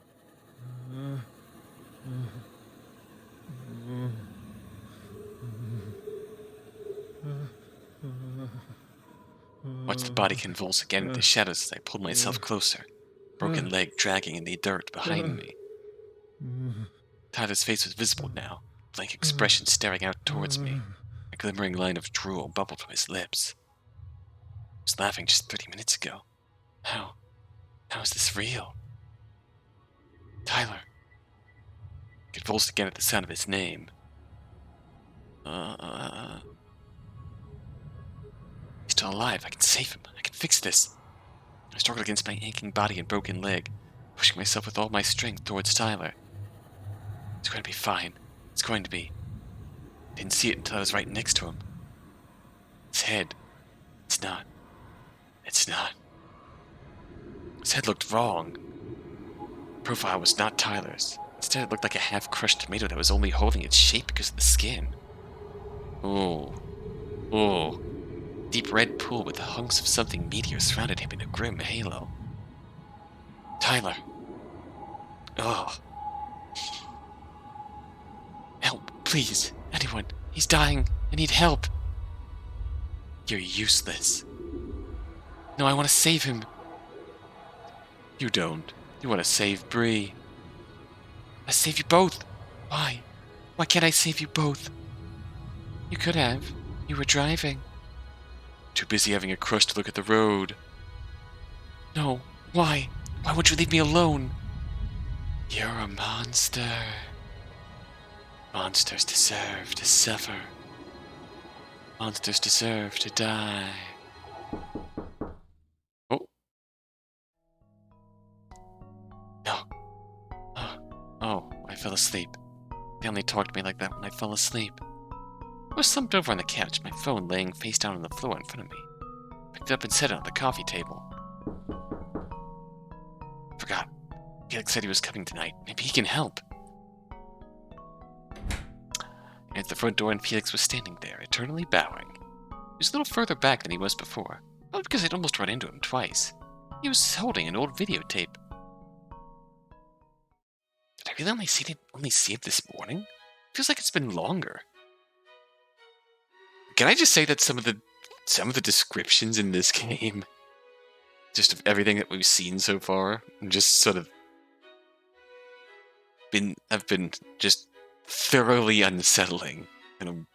Watched the body convulse again in the shadows as I pulled myself closer, broken leg dragging in the dirt behind me. Tyler's face was visible now, blank expression staring out towards me. A glimmering line of drool bubbled from his lips. He was laughing just 30 minutes ago. How is this real? Tyler. He convulsed again at the sound of his name. He's still alive. I can save him. I can fix this. I struggled against my aching body and broken leg, pushing myself with all my strength towards Tyler. It's going to be fine. It's going to be. I didn't see it until I was right next to him. His head. It's not. It's not. His head looked wrong. The profile was not Tyler's. Instead, it looked like a half-crushed tomato that was only holding its shape because of the skin. Oh. Deep red pool with the hunks of something meteor surrounded him in a grim halo. Tyler. Oh. Help, please. Anyone. He's dying. I need help. You're useless. No, I want to save him. You don't. You want to save Bree. I save you both. Why? Why can't I save you both? You could have. You were driving. Too busy having a crush to look at the road. No. Why? Why would you leave me alone? You're a monster. Monsters deserve to suffer. Monsters deserve to die. Oh. No. Oh, I fell asleep. They only talked to me like that when I fell asleep. I was slumped over on the couch, my phone laying face down on the floor in front of me. Picked it up and set it on the coffee table. Forgot. Felix said he was coming tonight. Maybe he can help. And at the front door, and Felix was standing there, eternally bowing. He was a little further back than he was before, probably because I'd almost run into him twice. He was holding an old videotape. Did I really only see it this morning? Feels like it's been longer. Can I just say that some of the descriptions in this game, just of everything that we've seen so far, just sort of have been just thoroughly unsettling in a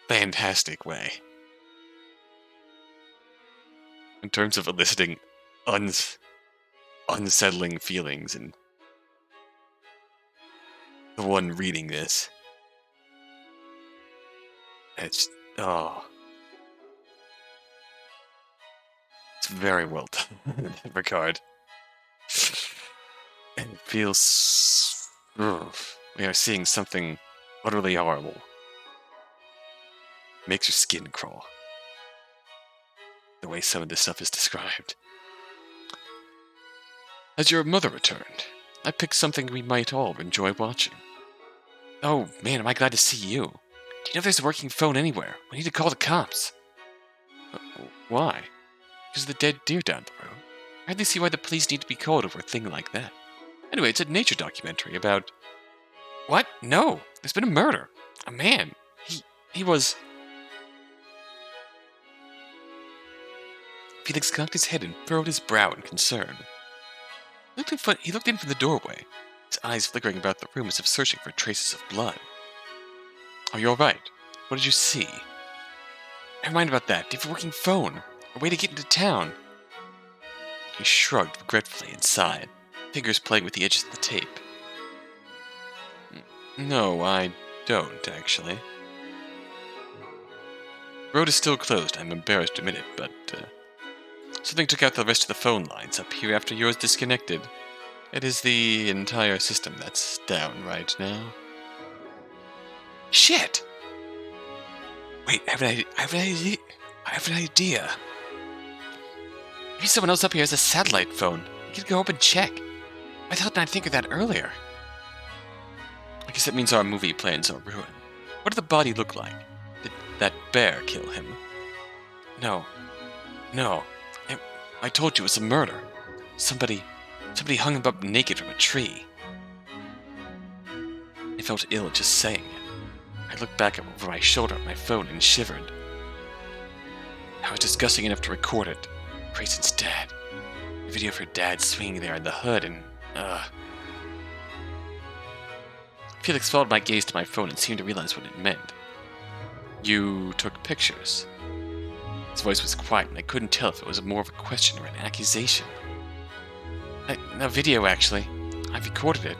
fantastic way. in terms of eliciting unsettling feelings, and the one reading this, it's it's very well done in that regard. And it feels we are seeing something utterly horrible. Makes your skin crawl. The way some of this stuff is described. Has your mother returned? I picked something we might all enjoy watching. Oh, man, am I glad to see you. Do you know if there's a working phone anywhere? We need to call the cops. Why? Because of the dead deer down the road. I hardly see why the police need to be called over a thing like that. Anyway, it's a nature documentary about... What? No! There's been a murder. A man. He was... Felix cocked his head and furrowed his brow in concern. He looked in from the doorway, his eyes flickering about the room as if searching for traces of blood. Are you alright? What did you see? Never mind about that. Do you have a working phone? A way to get into town? He shrugged regretfully and sighed, fingers playing with the edges of the tape. No, I don't, actually. The road is still closed. I'm embarrassed to admit it, but, something took out the rest of the phone lines up here after yours disconnected. It is the entire system that's down right now. Shit! Wait, I have an idea. Maybe someone else up here has a satellite phone. We could go up and check. Why the hell didn't I think of that earlier? I guess that means our movie plans are ruined. What did the body look like? Did that bear kill him? No. I told you it was a murder. Somebody hung him up naked from a tree. I felt ill just saying it. I looked back over my shoulder at my phone and shivered. I was disgusting enough to record it. Grayson's dad. The video of her dad swinging there in the hood and, Felix followed my gaze to my phone and seemed to realize what it meant. You took pictures. His voice was quiet, and I couldn't tell if it was more of a question or an accusation. A video, actually. I recorded it.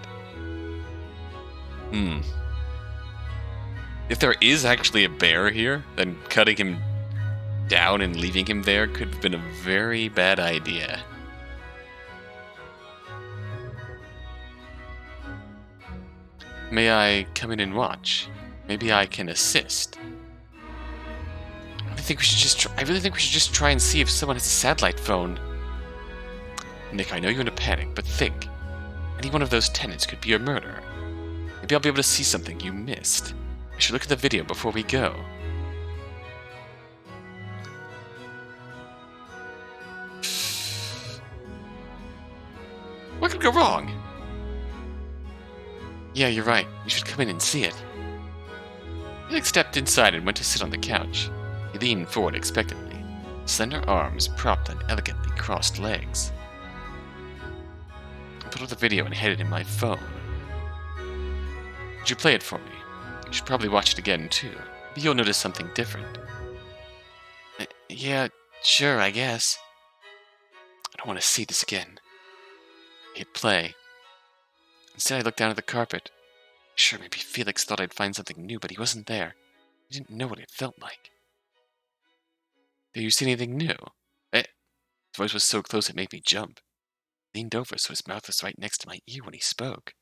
If there is actually a bear here, then cutting him down and leaving him there could have been a very bad idea. May I come in and watch? Maybe I can assist. I really think we should just try and see if someone has a satellite phone. Nick, I know you're in a panic, but think. Any one of those tenants could be a murderer. Maybe I'll be able to see something you missed. I should look at the video before we go. What could go wrong? Yeah, you're right. You should come in and see it. Felix stepped inside and went to sit on the couch. He leaned forward expectantly, slender arms propped on elegantly crossed legs. I pulled up the video and had it in my phone. Would you play it for me? You should probably watch it again, too. Maybe you'll notice something different. Yeah, sure, I guess. I don't want to see this again. I hit play. Instead, I looked down at the carpet. Sure, maybe Felix thought I'd find something new, but he wasn't there. He didn't know what it felt like. Do you see anything new? His voice was so close it made me jump. I leaned over so his mouth was right next to my ear when he spoke.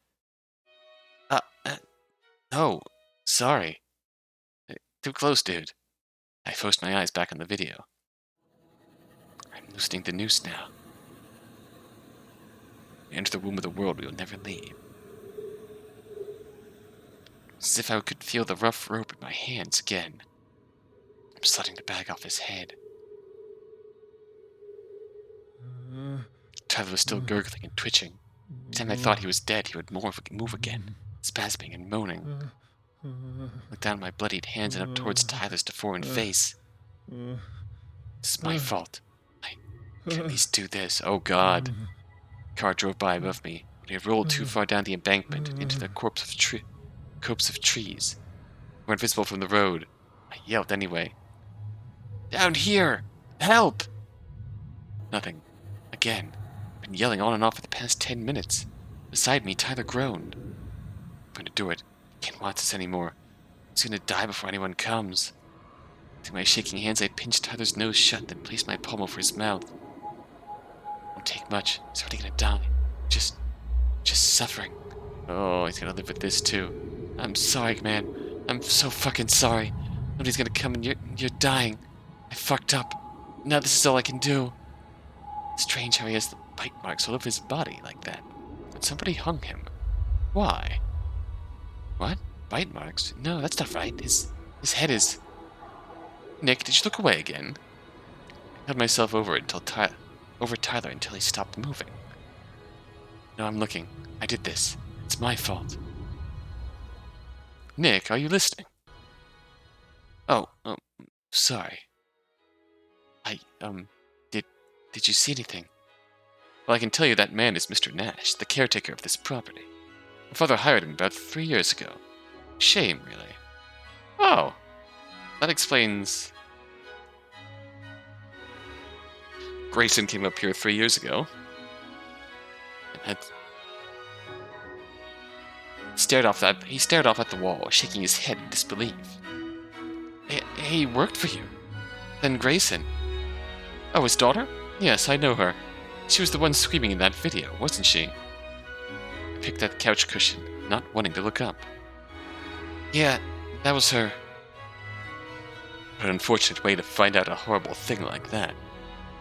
No, sorry. Too close, dude. I forced my eyes back on the video. I'm loosening the noose now. We enter the womb of the world we will never leave. As if I could feel the rough rope in my hands again. I'm sliding the bag off his head. Tyler was still gurgling and twitching. Every time I thought he was dead, he would move again, spasming and moaning. I looked down at my bloodied hands and up towards Tyler's deformed face. This is my fault. I can at least do this. Oh God. The car drove by above me, but he had rolled too far down the embankment into the copse of trees. They were invisible from the road. I yelled anyway. Down here! Help! Nothing. Again. Been yelling on and off for the past 10 minutes. Beside me, Tyler groaned. I'm going to do it. Can't watch this anymore. He's going to die before anyone comes. With my shaking hands, I pinched Tyler's nose shut, then placed my palm over his mouth. Won't take much. He's already going to die. Just suffering. Oh, he's going to live with this too. I'm sorry, man. I'm so fucking sorry. Nobody's going to come and you're dying. I fucked up. Now this is all I can do. Strange how he has the bite marks all over his body like that. But somebody hung him. Why? What? Bite marks? No, that's not right. His head is... Nick, did you look away again? I held myself over Tyler until he stopped moving. No, I'm looking. I did this. It's my fault. Nick, are you listening? Oh, sorry. Did you see anything? Well, I can tell you that man is Mr. Nash, the caretaker of this property. My father hired him about 3 years ago. Shame, really. Oh, that explains... Grayson came up here 3 years ago. And had... He stared off at the wall, shaking his head in disbelief. He worked for you. Then Grayson... Oh, his daughter? Yes, I know her. She was the one screaming in that video, wasn't she? I picked that couch cushion, not wanting to look up. Yeah, that was her. What an unfortunate way to find out a horrible thing like that.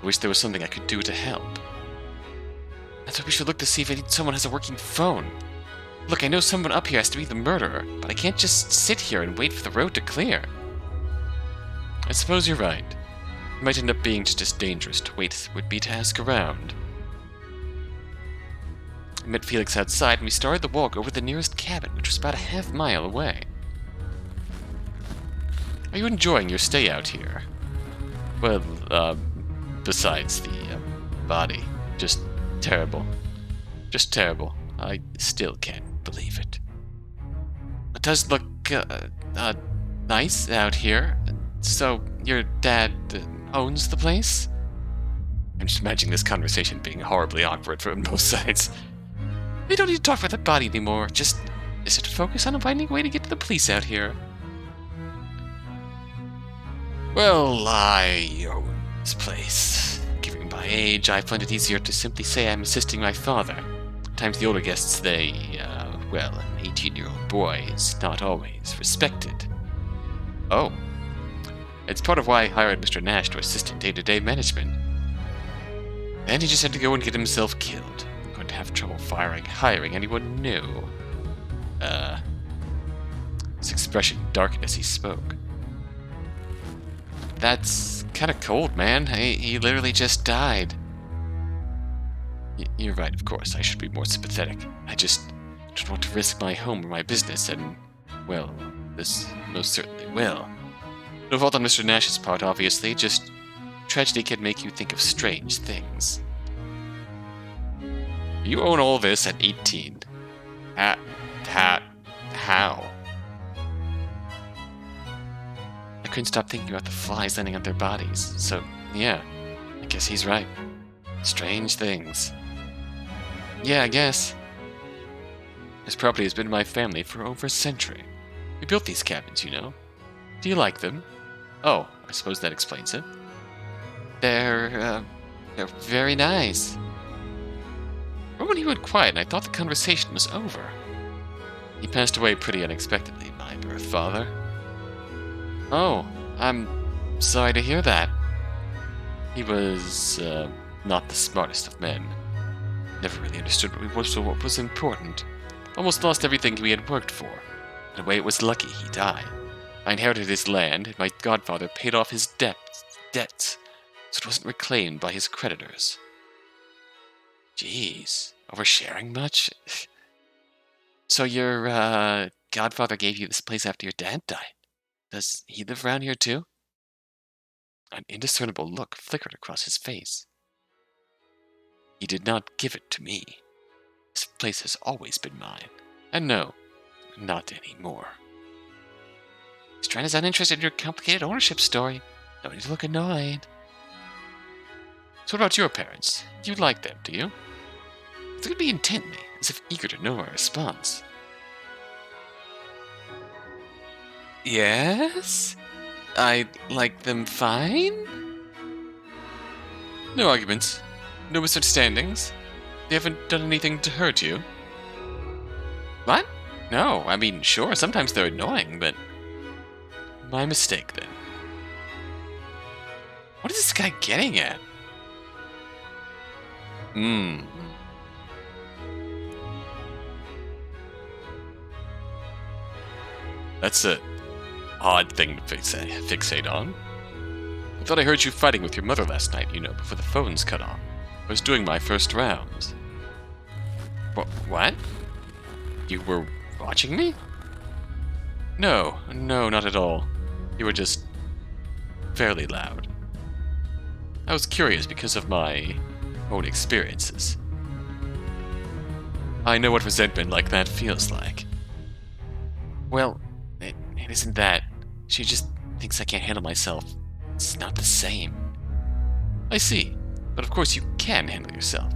I wish there was something I could do to help. I thought we should look to see if someone has a working phone. Look, I know someone up here has to be the murderer, but I can't just sit here and wait for the road to clear. I suppose you're right. It might end up being just as dangerous to wait would be to ask around. I met Felix outside and we started the walk over the nearest cabin, which was about a half-mile away. Are you enjoying your stay out here? Well, besides the, body. Just terrible. Just terrible. I still can't believe it. It does look, nice out here. So, your dad owns the place? I'm just imagining this conversation being horribly awkward from both sides. We don't need to talk about that body anymore. Just focus on finding a way to get to the police out here. Well, I own this place. Given my age, I find it easier to simply say I'm assisting my father. Sometimes the older guests, well, an 18-year-old boy is not always respected. Oh. It's part of why I hired Mr. Nash to assist in day-to-day management. Then he just had to go and get himself killed. I'm going to have trouble hiring anyone new. His expression darkened as he spoke. That's kind of cold, man. He literally just died. You're right, of course. I should be more sympathetic. I just don't want to risk my home or my business, and, well, this most certainly will. No fault on Mr. Nash's part, obviously. Just tragedy can make you think of strange things. You own all this at 18. How? I couldn't stop thinking about the flies landing on their bodies. So, yeah, I guess he's right. Strange things. Yeah, I guess. This property has been in my family for over a century. We built these cabins, you know. Do you like them? Oh, I suppose that explains it. They're very nice. When he went quiet, and I thought the conversation was over. He passed away pretty unexpectedly, my birth father. Oh, I'm sorry to hear that. He was, not the smartest of men. Never really understood what was important. Almost lost everything we had worked for. In a way, it was lucky he died. I inherited his land, and my godfather paid off his debts, so it wasn't reclaimed by his creditors. Jeez, oversharing much? So your, godfather gave you this place after your dad died? Does he live around here too? An indiscernible look flickered across his face. He did not give it to me. This place has always been mine. And no, not anymore. He's trying to sound interested in your complicated ownership story. No need to look annoyed. So what about your parents? You like them, do you? Look at me intently, as if eager to know my response. Yes? I like them fine? No arguments. No misunderstandings. They haven't done anything to hurt you. What? No, I mean, sure, sometimes they're annoying, but... My mistake, then. What is this guy getting at? That's a odd thing to fixate on. I thought I heard you fighting with your mother last night, you know, before the phones cut off. I was doing my first rounds. What? You were watching me? No, not at all. You were just fairly loud. I was curious because of my own experiences. I know what resentment like that feels like. Well, it isn't that. She just thinks I can't handle myself. It's not the same. I see. But of course you can handle yourself.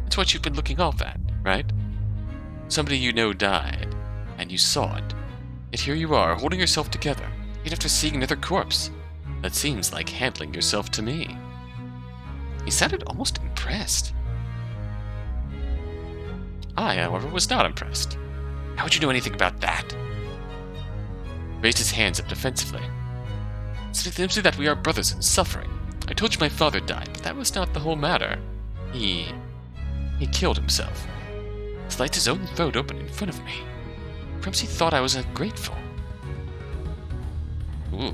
It's what you've been looking off at, right? Somebody you know died, and you saw it. Yet here you are, holding yourself together, even after seeing another corpse. That seems like handling yourself to me. He sounded almost impressed. I, however, was not impressed. How would you know anything about that? Raised his hands up defensively. Simply that we are brothers in suffering. I told you my father died, but that was not the whole matter. He killed himself. Sliced his own throat open in front of me. Perhaps he thought I was ungrateful. Ooh.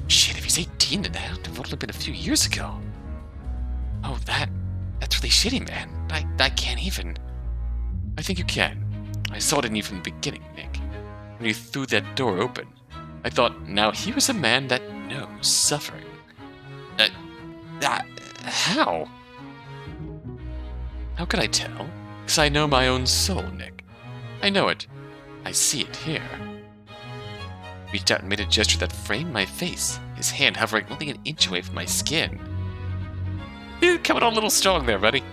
Shit, if he's 18 then that would have only been a few years ago. Oh, that's really shitty, man. I can't even. I think you can. I saw it in you from the beginning, Nick. When you threw that door open, I thought, now here is a man that knows suffering. How? How could I tell? Because I know my own soul, Nick. I know it. I see it here. Reached out and made a gesture that framed my face, his hand hovering only an inch away from my skin. You're coming on a little strong there, buddy.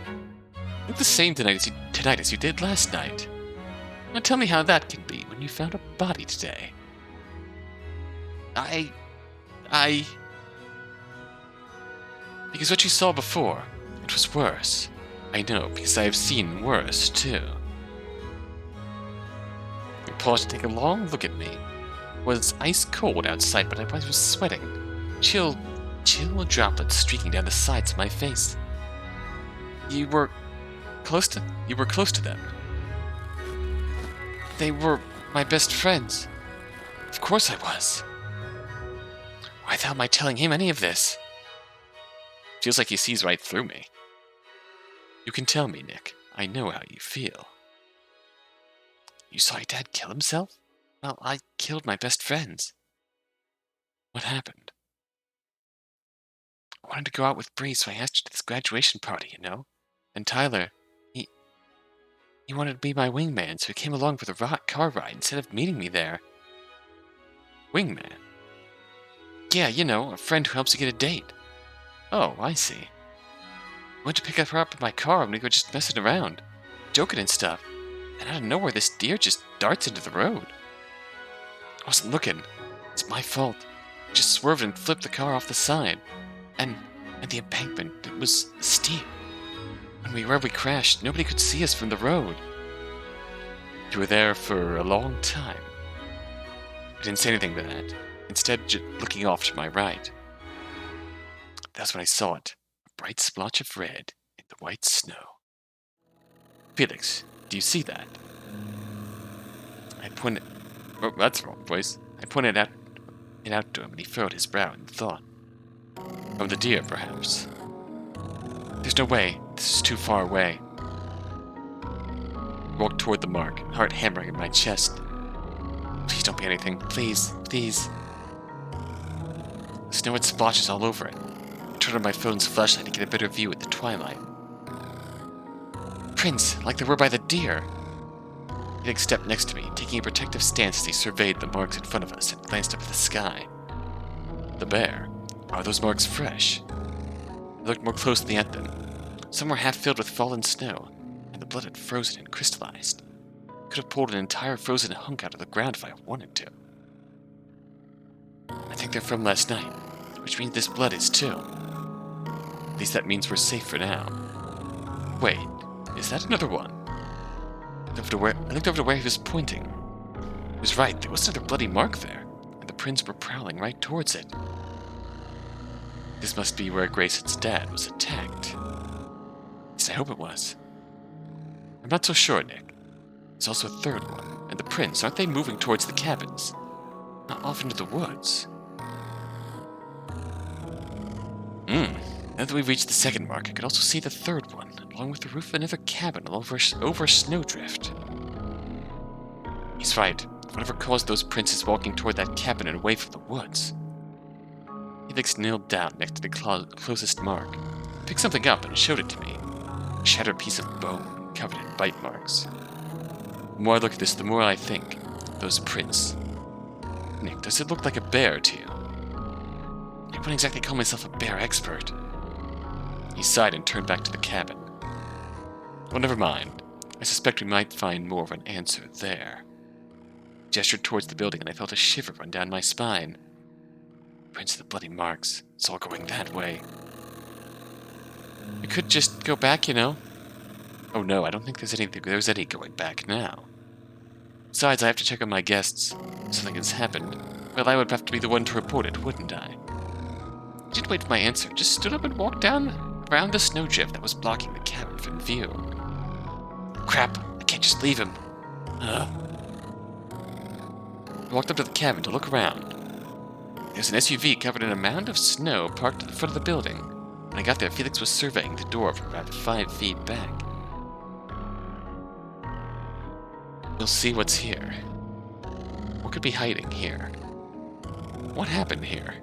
Look the same tonight as you did last night. Now tell me how that can be when you found a body today. Because what you saw before, it was worse. I know, because I have seen worse, too. He paused to take a long look at me. It was ice cold outside, but I was sweating. Chill droplets streaking down the sides of my face. You were close to them. They were my best friends. Of course I was. Why the hell am I telling him any of this? Feels like he sees right through me. You can tell me, Nick. I know how you feel. You saw your dad kill himself? Well, I killed my best friends. What happened? I wanted to go out with Bree, so I asked her to this graduation party, you know? And Tyler, he wanted to be my wingman, so he came along for the car ride instead of meeting me there. Wingman? Yeah, you know, a friend who helps you get a date. Oh, I see. I went to pick her up in my car and we were just messing around, joking and stuff. And out of nowhere, this deer just darts into the road. I wasn't looking. It's my fault. I just swerved and flipped the car off the side. And the embankment, it was steep. Wherever we crashed, nobody could see us from the road. You were there for a long time. I didn't say anything to that. Instead, just looking off to my right. That's when I saw it. A bright splotch of red in the white snow. Felix, do you see that? I pointed... Oh, that's the wrong voice. I pointed it out to him, and he furrowed his brow in thought. From the deer, perhaps. There's no way. This is too far away. I walked toward the mark, heart hammering in my chest. Please don't be anything. Please, please. Snow had splotches all over it. I turned on my phone's flashlight to get a better view at the twilight. Prints, like they were by the deer. Felix stepped next to me, taking a protective stance as he surveyed the marks in front of us and glanced up at the sky. The bear, Are those marks fresh? I looked more closely at them. Some were half filled with fallen snow, and the blood had frozen and crystallized. I could have pulled an entire frozen hunk out of the ground if I wanted to. I think they're from last night, which means this blood is too. At least that means we're safe for now. Wait, is that another one? I looked over to where he was pointing. He was right, there was another bloody mark there, and the prints were prowling right towards it. This must be where Grayson's dad was attacked. At least I hope it was. I'm not so sure, Nick. There's also a third one, and the prints, aren't they moving towards the cabins? Not off into the woods. Now that we've reached the second mark, I could also see the third one, along with the roof of another cabin over snowdrift. He's right. Whatever caused those princes walking toward that cabin and away from the woods. Felix knelt down next to the closest mark, picked something up and showed it to me. A shattered piece of bone, covered in bite marks. The more I look at this, the more I think, those prints. Nick, does it look like a bear to you? I wouldn't exactly call myself a bear expert. He sighed and turned back to the cabin. Well, never mind. I suspect we might find more of an answer there. He gestured towards the building and I felt a shiver run down my spine. Prints of the bloody marks. It's all going that way. We could just go back, you know. Oh no, I don't think there's any going back now. Besides, I have to check on my guests. If something has happened, well, I would have to be the one to report it, wouldn't I? I didn't wait for my answer, just stood up and walked around the snowdrift that was blocking the cabin from view. Crap, I can't just leave him. I walked up to the cabin to look around. There's an SUV covered in a mound of snow parked at the front of the building. When I got there, Felix was surveying the door from about 5 feet back. We'll see what's here. What could be hiding here? What happened here?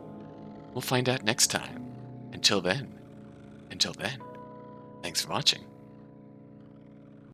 We'll find out next time. Until then, thanks for watching.